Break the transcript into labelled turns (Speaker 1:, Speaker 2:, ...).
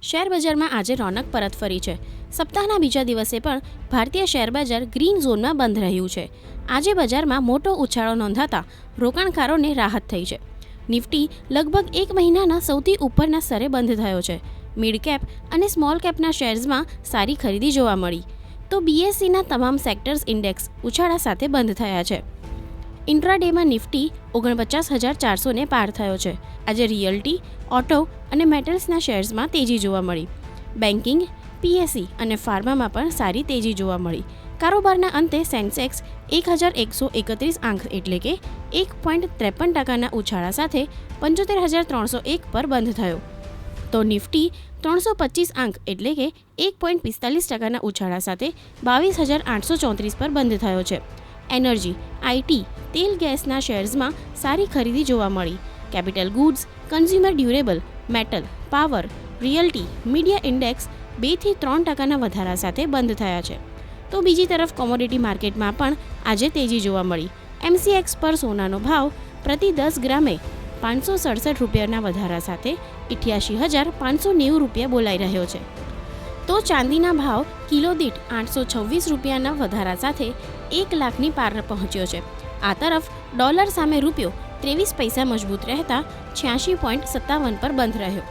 Speaker 1: Share બજારમાં આજે રોનક પરત ફરી છે। સપ્તાહના બીજા દિવસે પણ ભારતીય શેર બજાર ગ્રીન ઝોનમાં બંધ રહ્યું છે। આજે બજારમાં મોટો ઉછાળો નોંધાતા રોકાણકારોને રાહત થઈ છે। નિફ્ટી લગભગ એક મહિનાના સૌથી ઉપરના સ્તરે બંધ થયો છે। મિડ કેપ અને સ્મોલ કેપના શેર્સમાં સારી ખરીદી જોવા મળી, તો બીએસસીના તમામ સેક્ટર્સ ઇન્ડેક્સ ઉછાળા સાથે બંધ થયા છે। ઇન્ટ્રાડેમાં નિફ્ટી 49,400ને પાર થયો છે। આજે રિયલ્ટી, ઓટો અને મેટલ્સના શેર્સમાં તેજી જોવા મળી। બેન્કિંગ, પીએસસી અને ફાર્મામાં પણ સારી તેજી જોવા મળી। કારોબારના અંતે સેન્સેક્સ 1,131 આંક એટલે કે 1.53% ઉછાળા સાથે 75,301 પર બંધ થયો, તો નિફ્ટી 325 આંક એટલે કે 1.45% ઉછાળા સાથે 22,834 પર બંધ થયો છે। એનર્જી, આઈટી, તેલ ગેસના શેર્સમાં સારી ખરીદી જોવા મળી। Capital goods, consumer durable, metal, power, realty, media index 2 થી 3% વધારા સાથે બંધ થયા છે, તો બીજી તરફ કોમોડિટી માર્કેટમાં પણ આજે તેજી જોવા મળી। એમસીએક્સ પર સોનાનો ભાવ પ્રતિ 10 ગ્રામે 567 રૂપિયાના વધારા સાથે 88,590 રૂપિયા બોલાઈ રહ્યો છે, તો ચાંદીના ભાવ કિલો દીઠ 826 રૂપિયાના વધારા સાથે 1 લાખની પાર પહોંચ્યો છે। આ તરફ ડોલર સામે રૂપિયો 23 પૈસા મજબૂત રહેતા 86.57 પર બંધ રહ્યો।